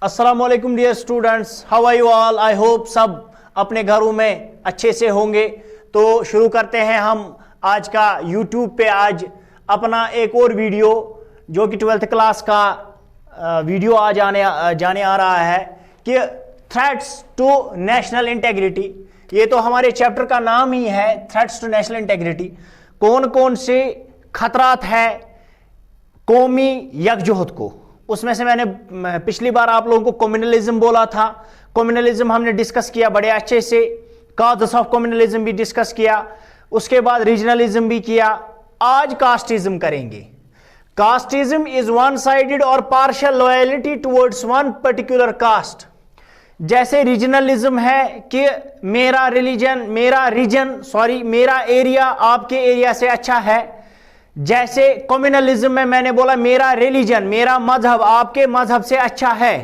अस्सलामुअलैकुम dear students, how are you all. I hope सब अपने घरों में अच्छे से होंगे। तो शुरू करते हैं हम आज का यूट्यूब पे आज अपना एक और वीडियो जो कि 12th क्लास का वीडियो आज जाने आ रहा है कि थ्रेट्स टू नेशनल इंटेग्रिटी। ये तो हमारे चैप्टर का नाम ही है, थ्रेट्स टू नेशनल इंटेग्रिटी। कौन कौन से खतरात है कौमी यकजहत को। उसमें से मैंने पिछली बार आप लोगों को कम्युनलिज्म बोला था। कम्युनलिज्म हमने डिस्कस किया बड़े अच्छे से, कॉजेस ऑफ कम्युनलिज्म भी डिस्कस किया, उसके बाद रीजनलिज्म भी किया। आज कास्टिज्म करेंगे। कास्टिज्म इज वन साइडेड और partial loyalty towards one particular caste. जैसे रीजनलिज्म है कि मेरा एरिया आपके एरिया से अच्छा है। जैसे कम्युनलिज्म में मैंने बोला मेरा रिलीजन, मेरा मजहब आपके मजहब से अच्छा है।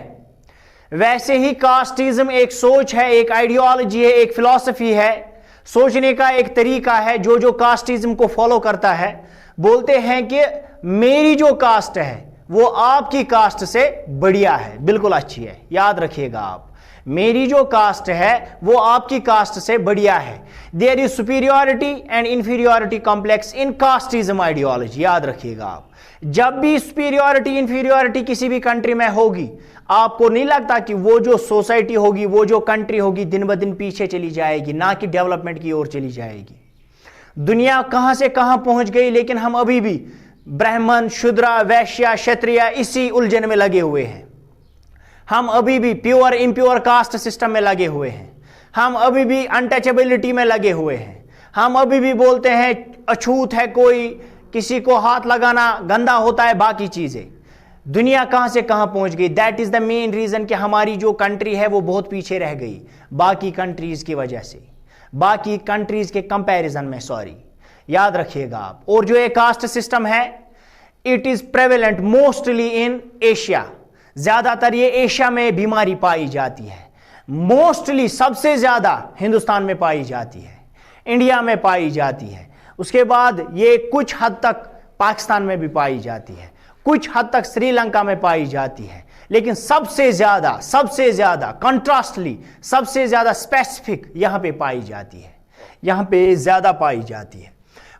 वैसे ही कास्टिज्म एक सोच है, एक आइडियोलॉजी है, एक फिलॉसफी है, सोचने का एक तरीका है। जो कास्टिज्म को फॉलो करता है बोलते हैं कि मेरी जो कास्ट है वो आपकी कास्ट से बढ़िया है, बिल्कुल अच्छी है। याद रखिएगा आप, मेरी जो कास्ट है वो आपकी कास्ट से बढ़िया है। There is superiority and inferiority complex in casteism ideology. याद रखिएगा आप, जब भी सुपीरियोरिटी इंफीरियोरिटी किसी भी कंट्री में होगी, आपको नहीं लगता कि वो जो सोसाइटी होगी, वो जो कंट्री होगी दिन ब दिन पीछे चली जाएगी, ना कि डेवलपमेंट की ओर चली जाएगी। दुनिया कहां से कहां पहुंच गई, लेकिन हम अभी भी ब्राह्मण, शूद्र, वैश्य, क्षत्रिय इसी उलझन में लगे हुए हैं। हम अभी भी प्योर इम्प्योर कास्ट सिस्टम में लगे हुए हैं। हम अभी भी अनटचेबिलिटी में लगे हुए हैं। हम अभी भी बोलते हैं अछूत है कोई, किसी को हाथ लगाना गंदा होता है, बाकी चीजें। दुनिया कहां से कहां पहुंच गई। That is the main reason कि हमारी जो कंट्री है वो बहुत पीछे रह गई बाकी कंट्रीज की वजह से, बाकी कंट्रीज के कंपैरिजन में, सॉरी। याद रखिएगा आप। और जो ये कास्ट सिस्टम है it is prevalent mostly in Asia. ज्यादातर ये एशिया में बीमारी पाई जाती है। मोस्टली सबसे ज्यादा हिंदुस्तान में पाई जाती है, इंडिया में पाई जाती है। उसके बाद ये कुछ हद तक पाकिस्तान में भी पाई जाती है, कुछ हद तक श्रीलंका में पाई जाती है। लेकिन सबसे ज्यादा कंट्रास्टली, सबसे ज्यादा स्पेसिफिक यहां पे पाई जाती है, यहां पे ज्यादा पाई जाती है।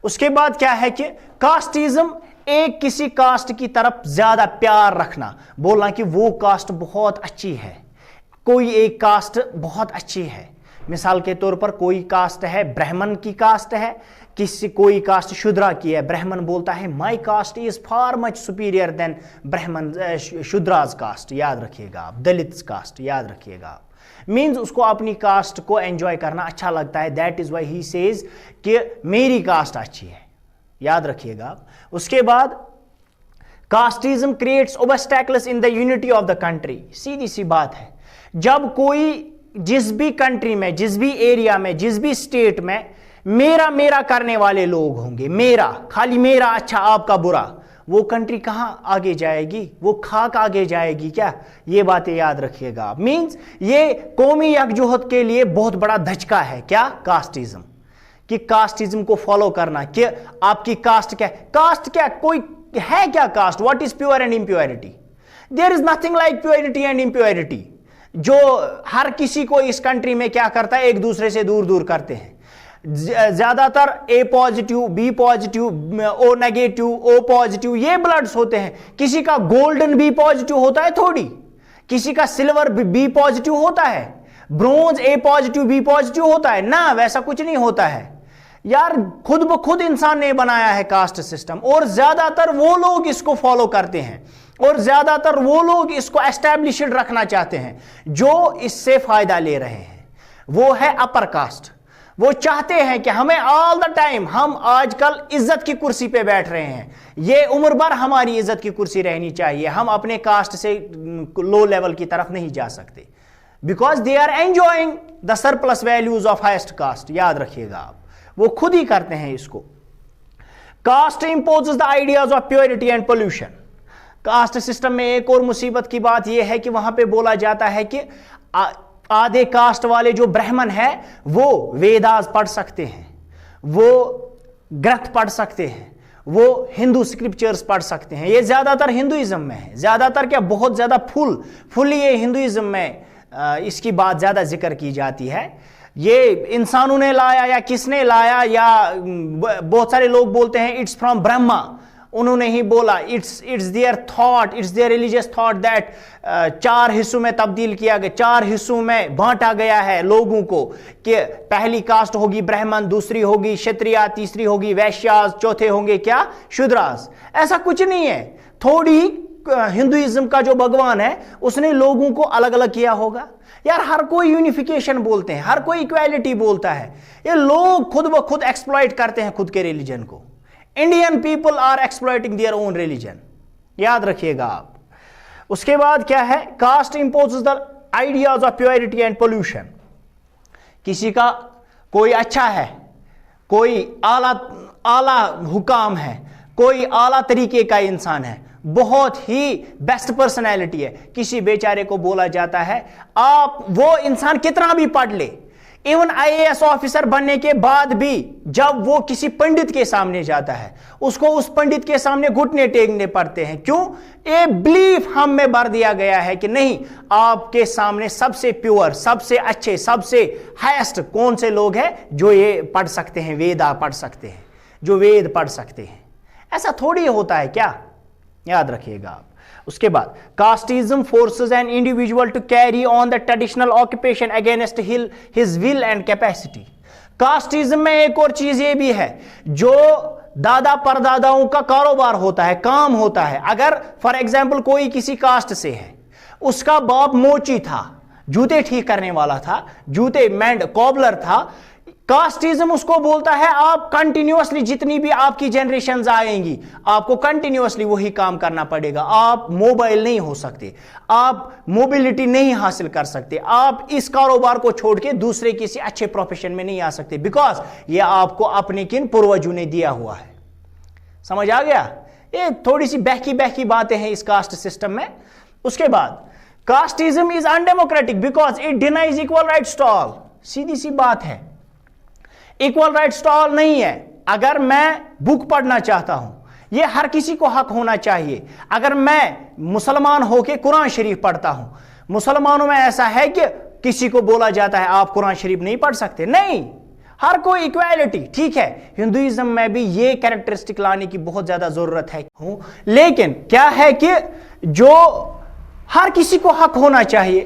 उसके बाद क्या है कि कास्टिज्म, एक किसी कास्ट की तरफ ज्यादा प्यार रखना, बोलना कि वो कास्ट बहुत अच्छी है, कोई एक कास्ट बहुत अच्छी है। मिसाल के तौर पर कोई कास्ट है, ब्राह्मण की कास्ट है, कोई कास्ट शूद्रा की है। ब्राह्मण बोलता है my caste is far much superior than brahmin Shudras cast. याद रखिएगा आप, दलित कास्ट, याद रखिएगा आप। मीन्स उसको अपनी कास्ट को एंजॉय करना अच्छा लगता है। That is why he says कि मेरी कास्ट अच्छी है। याद रखिएगा आप। उसके बाद casteism creates obstacles in the unity of the country. सीधी सी बात है, जब कोई जिस भी कंट्री में, जिस भी एरिया में, जिस भी स्टेट में मेरा करने वाले लोग होंगे, मेरा, खाली मेरा अच्छा आपका बुरा, वो कंट्री कहां आगे जाएगी, वो खाक आगे जाएगी क्या। ये बातें याद रखिएगा आप। मींस ये कौमी यकजहत के लिए बहुत बड़ा धचका है क्या, कास्टिज्म, कि कास्टिज्म को फॉलो करना कि आपकी कास्ट क्या है। कास्ट क्या, कोई है क्या caste. What is pure and impurity. There is nothing like purity and impurity. जो हर किसी को इस कंट्री में क्या करता है, एक दूसरे से दूर दूर करते हैं। ज्यादातर A positive, B positive, O negative, O positive, ये ब्लड्स होते हैं। किसी का गोल्डन बी पॉजिटिव होता है थोड़ी, किसी का सिल्वर बी पॉजिटिव होता है, ब्रोंज ए पॉजिटिव बी पॉजिटिव होता है ना, वैसा कुछ नहीं होता है यार। खुद ब खुद इंसान ने बनाया है कास्ट सिस्टम, और ज्यादातर वो लोग इसको फॉलो करते हैं, और ज्यादातर वो लोग इसको एस्टैब्लिश्ड रखना चाहते हैं जो इससे फायदा ले रहे हैं। वो है अपर कास्ट। वो चाहते हैं कि हमें ऑल द टाइम, हम आजकल इज्जत की कुर्सी पे बैठ रहे हैं, ये उम्र भर हमारी इज्जत की कुर्सी रहनी चाहिए, हम अपने कास्ट से लो लेवल की तरफ नहीं जा सकते, because they are enjoying the surplus values of highest caste. याद रखिएगा आप, वो खुद ही करते हैं इसको। Caste imposes the ideas of purity and pollution. Caste system में एक और मुसीबत की बात यह है कि वहां पे बोला जाता है कि आधे कास्ट वाले जो ब्राह्मण है वो वेदास पढ़ सकते हैं, वो ग्रंथ पढ़ सकते हैं, वो हिंदू स्क्रिप्चर्स पढ़ सकते हैं। ये ज्यादातर हिंदुइज्म में है, ज्यादातर क्या, बहुत ज्यादा फुल्ली ये हिंदुइज्म में इसकी बात ज्यादा जिक्र की जाती है। ये इंसानों ने लाया या किसने लाया, या बहुत सारे लोग बोलते हैं इट्स फ्रॉम ब्रह्मा, उन्होंने ही बोला, it's there thought, it's there religious thought that 4 हिस्सों में तब्दील किया गया, 4 हिस्सों में बांटा गया है लोगों को, कि पहली कास्ट होगी ब्राह्मण, दूसरी होगी क्षत्रिय, तीसरी होगी वैश्यास, चौथे होंगे क्या, शूद्रास। ऐसा कुछ नहीं है। थोड़ी हिंदुइज्म का जो भगवान है उसने लोगों को अलग अलग किया होगा। यार हर कोई यूनिफिकेशन बोलते हैं, हर कोई इक्वालिटी बोलता है, ये लोग खुद ब खुद एक्सप्लॉइट करते हैं खुद के रिलीजन को। Indian people are exploiting their own religion, याद रखिएगा आप। उसके बाद क्या है, caste imposes the ideas of purity and pollution. किसी का कोई अच्छा है, कोई आला हुकाम है, कोई आला तरीके का इंसान है, बहुत ही बेस्ट पर्सनैलिटी है, किसी बेचारे को बोला जाता है आप वो इंसान कितना भी पढ़ ले, इवन आईएएस ऑफिसर बनने के बाद भी जब वो किसी पंडित के सामने जाता है उसको उस पंडित के सामने घुटने टेकने पड़ते हैं। क्यों? ये बिलीफ हम में भर दिया गया है कि नहीं, आपके सामने सबसे प्योर, सबसे अच्छे, सबसे हाईएस्ट कौन से लोग हैं जो ये पढ़ सकते हैं, वेदा पढ़ सकते हैं, जो वेद पढ़ सकते हैं। ऐसा थोड़ी होता है क्या, याद रखिएगा आप। उसके बाद casteism forces an individual to carry on the traditional occupation against his will and capacity. Casteism में एक और चीज ये भी है, जो दादा परदादाओं का कारोबार होता है, काम होता है। अगर फॉर एग्जाम्पल कोई किसी कास्ट से है, उसका बाप मोची था, जूते ठीक करने वाला था, जूते मैंड कॉबलर था, कास्टिज्म उसको बोलता है आप कंटिन्यूअसली जितनी भी आपकी जनरेशंस आएंगी आपको कंटिन्यूअसली वही काम करना पड़ेगा। आप मोबाइल नहीं हो सकते, आप मोबिलिटी नहीं हासिल कर सकते, आप इस कारोबार को छोड़ के दूसरे किसी अच्छे प्रोफेशन में नहीं आ सकते, बिकॉज ये आपको अपने किन पूर्वजों ने दिया हुआ है। समझ आ गया? ये थोड़ी सी बहकी बातें हैं इस कास्ट सिस्टम में। उसके बाद casteism is undemocratic because it denies equal rights to all. सीधी सी बात है, इक्वल राइट्स टू ऑल नहीं है। अगर मैं बुक पढ़ना चाहता हूं, यह हर किसी को हक होना चाहिए। अगर मैं मुसलमान होकर कुरान शरीफ पढ़ता हूं, मुसलमानों में ऐसा है कि किसी को बोला जाता है आप कुरान शरीफ नहीं पढ़ सकते, नहीं, हर कोई इक्वालिटी। ठीक है, हिंदुइज्म में भी ये कैरेक्टरिस्टिक लाने की बहुत ज्यादा जरूरत है, लेकिन क्या है कि जो हर किसी को हक होना चाहिए।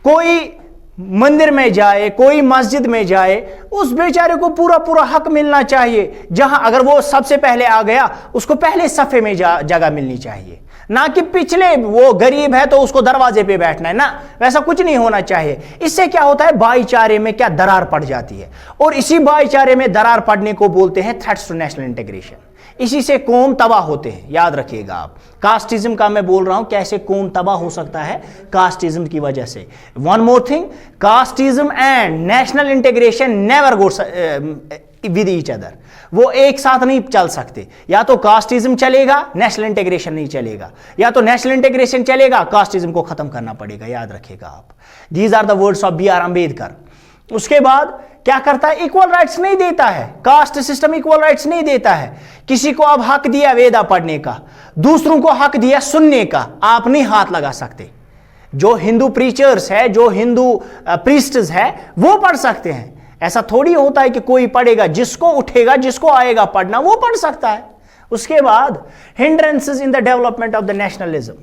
कोई मंदिर में जाए, कोई मस्जिद में जाए, उस बेचारे को पूरा हक मिलना चाहिए। जहां अगर वो सबसे पहले आ गया उसको पहले सफे में जगह मिलनी चाहिए, ना कि पिछले, वो गरीब है तो उसको दरवाजे पे बैठना है ना, वैसा कुछ नहीं होना चाहिए। इससे क्या होता है, भाईचारे में क्या दरार पड़ जाती है, और इसी भाईचारे में दरार पड़ने को बोलते हैं थ्रेट्स टू नेशनल इंटीग्रेशन। इसी से कौम तबाह होते हैं, याद रखिएगा आप। कास्टिज्म का मैं बोल रहा हूं कैसे कौम तबाह हो सकता है, कास्टिज्म की वजह से। One more thing, casteism and national integration never go with each other. वो एक साथ नहीं चल सकते। या तो कास्टिज्म चलेगा, नेशनल इंटीग्रेशन नहीं चलेगा, या तो नेशनल इंटीग्रेशन चलेगा, कास्टिज्म को खत्म करना पड़ेगा, याद रखिएगा आप। These are the words of B.R. Ambedkar. उसके बाद क्या करता है, इक्वल राइट्स नहीं देता है। कास्ट सिस्टम इक्वल राइट्स नहीं देता है। किसी को अब हक दिया वेदा पढ़ने का, दूसरों को हक दिया सुनने का, आप नहीं हाथ लगा सकते। जो हिंदू प्रीचर्स है, जो हिंदू प्रीस्ट्स है, वो पढ़ सकते हैं। ऐसा थोड़ी होता है कि कोई पढ़ेगा, जिसको उठेगा, जिसको आएगा पढ़ना वो पढ़ सकता है। उसके बाद hindrances in the development of the nationalism.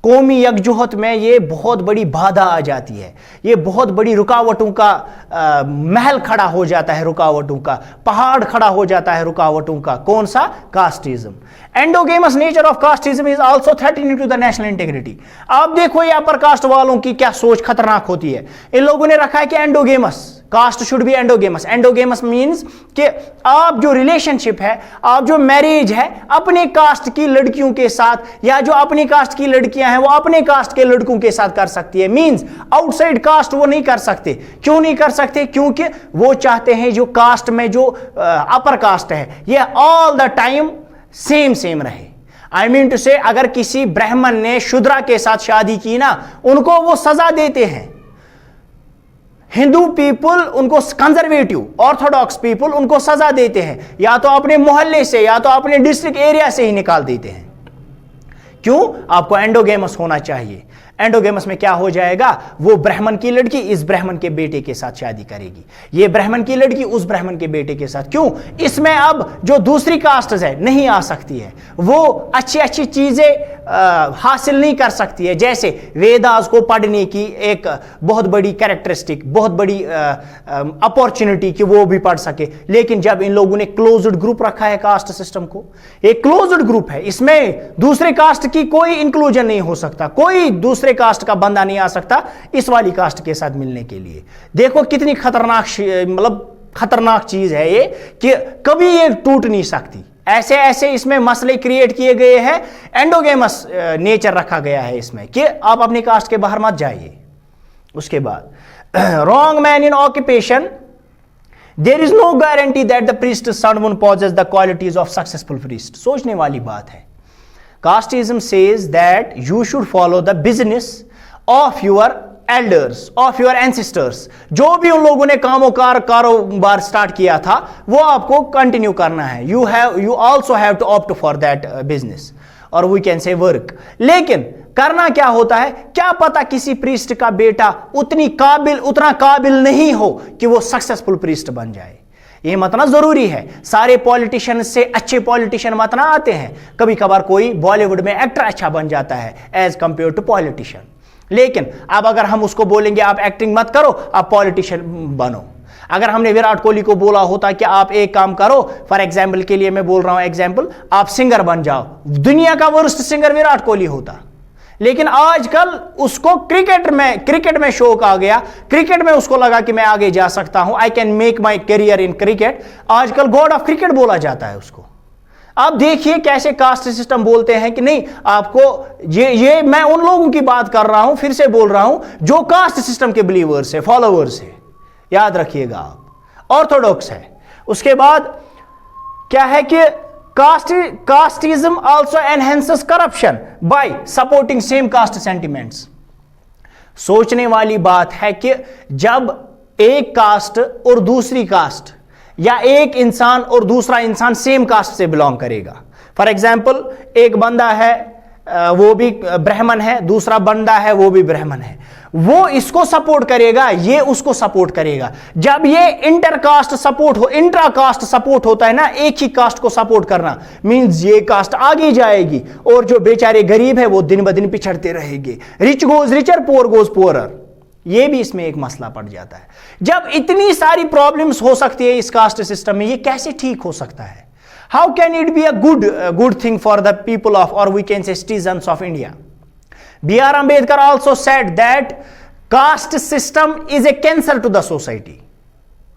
कौमी यकजुहत में ये बहुत बड़ी बाधा आ जाती है, ये बहुत बड़ी रुकावटों का महल खड़ा हो जाता है, रुकावटों का पहाड़ खड़ा हो जाता है, रुकावटों का। कौन सा? Casteism. Endogamous nature of casteism is also threatening to the national integrity. आप देखो ये अपर कास्ट वालों की क्या सोच खतरनाक होती है। इन लोगों ने रखा है कि endogamous, cast should be endogamous. Endogamous means कि आप जो रिलेशनशिप है, आप जो मैरिज है अपने कास्ट की लड़कियों के साथ, या जो अपनी कास्ट की लड़कियां हैं वो अपने कास्ट के लड़कों के साथ कर सकती है। मींस आउटसाइड कास्ट वो नहीं कर सकते। क्यों नहीं कर सकते? क्योंकि वो चाहते हैं जो कास्ट में जो अपर कास्ट है ये ऑल द टाइम सेम रहे। आई मीन टू से, अगर किसी ब्राह्मण ने शूद्रा के साथ शादी की ना, उनको वो सजा देते हैं। हिंदू पीपल उनको, कंजर्वेटिव ऑर्थोडॉक्स पीपल उनको सजा देते हैं, या तो अपने मोहल्ले से या तो अपने डिस्ट्रिक्ट एरिया से ही निकाल देते हैं। क्यों? आपको एंडोगेमस होना चाहिए। एंडोगेमस में क्या हो जाएगा, वो ब्राह्मण की लड़की इस ब्राह्मण के बेटे के साथ शादी करेगी, ये ब्राह्मण की लड़की उस ब्राह्मण के बेटे के साथ। क्यों? इसमें अब जो दूसरी कास्ट है नहीं आ सकती है, वो अच्छी अच्छी चीजें हासिल नहीं कर सकती है। जैसे वेदास को पढ़ने की एक बहुत बड़ी कैरेक्टरिस्टिक, बहुत बड़ी अपॉर्चुनिटी कि वो भी पढ़ सके, लेकिन जब इन लोगों ने क्लोज्ड ग्रुप रखा है कास्ट सिस्टम को, एक क्लोज्ड ग्रुप है, इसमें दूसरे कास्ट की कोई इंक्लूजन नहीं हो सकता, कोई दूसरे कास्ट का बंदा नहीं आ सकता इस वाली कास्ट के साथ मिलने के लिए। देखो कितनी खतरनाक, मतलब खतरनाक चीज है ये, कि कभी ये टूट नहीं सकती। ऐसे ऐसे इसमें मसले क्रिएट किए गए हैं, एंडोगेमस नेचर रखा गया है इसमें कि आप अपनी कास्ट के बाहर मत जाइए। उसके बाद wrong man in occupation, there is no guarantee that the priest son possesses the qualities of successful priest. सोचने वाली बात है। Casteism says that you should follow the business of your elders, of your ancestors. जो भी उन लोगों ने कारोबार स्टार्ट किया था वो आपको कंटिन्यू करना है। You also have to opt for that business, और we can say work। लेकिन करना क्या होता है, क्या पता किसी प्रीस्ट का बेटा उतना काबिल नहीं हो कि वो सक्सेसफुल प्रीस्ट बन जाए। ये मतना जरूरी है। सारे पॉलिटिशियन से अच्छे पॉलिटिशियन मतना आते हैं, कभी कभार कोई बॉलीवुड में एक्टर अच्छा बन जाता है एज कंपेयर टू पॉलिटिशियन। लेकिन अब अगर हम उसको बोलेंगे आप एक्टिंग मत करो, आप पॉलिटिशियन बनो। अगर हमने विराट कोहली को बोला होता कि आप एक काम करो, फॉर एग्जाम्पल के लिए मैं बोल रहा हूं एग्जाम्पल, आप सिंगर बन जाओ, दुनिया का वर्स्ट सिंगर विराट कोहली होता। लेकिन आजकल उसको क्रिकेट में शौक आ गया, क्रिकेट में उसको लगा कि मैं आगे जा सकता हूं, I can make my career in cricket. आजकल गॉड ऑफ क्रिकेट बोला जाता है उसको। आप देखिए कैसे कास्ट सिस्टम बोलते हैं कि नहीं आपको, ये मैं उन लोगों की बात कर रहा हूं, फिर से बोल रहा हूं जो कास्ट सिस्टम के बिलीवर्स है, फॉलोवर्स है, याद रखिएगा आप, ऑर्थोडॉक्स है। उसके बाद क्या है कि casteism also enhances corruption by supporting same caste sentiments। सोचने वाली बात है कि जब एक कास्ट और दूसरी कास्ट, या एक इंसान और दूसरा इंसान सेम कास्ट से बिलोंग करेगा, फॉर एग्जाम्पल एक बंदा है वो भी ब्राह्मण है, दूसरा बंदा है वो भी ब्राह्मण है, वो इसको सपोर्ट करेगा, ये उसको सपोर्ट करेगा। जब ये इंटरकास्ट सपोर्ट होता है ना, एक ही कास्ट को सपोर्ट करना, मींस ये कास्ट आगे जाएगी और जो बेचारे गरीब है वो दिन ब दिन पिछड़ते रहेंगे। Rich goes richer, poor goes poorer. ये भी इसमें एक मसला पड़ जाता है। जब इतनी सारी प्रॉब्लम्स हो सकती है इस कास्ट सिस्टम में, ये कैसे ठीक हो सकता है? How can it be a good thing for the people of, or we can say citizens of India? B.R. Ambedkar also said that caste system is a cancer to the society।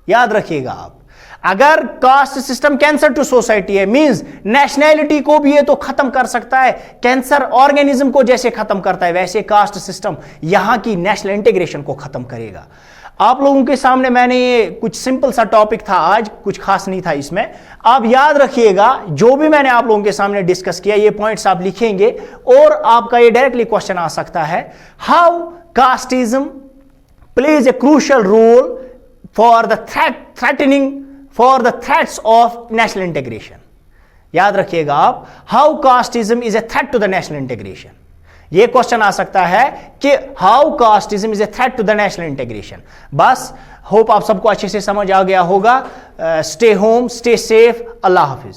याद रखिएगा आप, अगर caste system cancer to society है, means nationality को भी ये तो खत्म कर सकता है, कैंसर ऑर्गेनिज्म को जैसे खत्म करता है वैसे कास्ट सिस्टम यहां की नेशनल इंटीग्रेशन को खत्म करेगा। आप लोगों के सामने मैंने ये कुछ सिंपल सा टॉपिक था आज, कुछ खास नहीं था इसमें। आप याद रखिएगा जो भी मैंने आप लोगों के सामने डिस्कस किया, ये पॉइंट्स आप लिखेंगे और आपका ये डायरेक्टली क्वेश्चन आ सकता है, how casteism plays a crucial role for the threats of national integration. याद रखिएगा आप, how casteism is a threat to the national integration. ये क्वेश्चन आ सकता है कि how casteism is a threat to the national integration. बस hope आप सबको अच्छे से समझ आ गया होगा। स्टे होम, स्टे सेफ, अल्लाह हाफिज।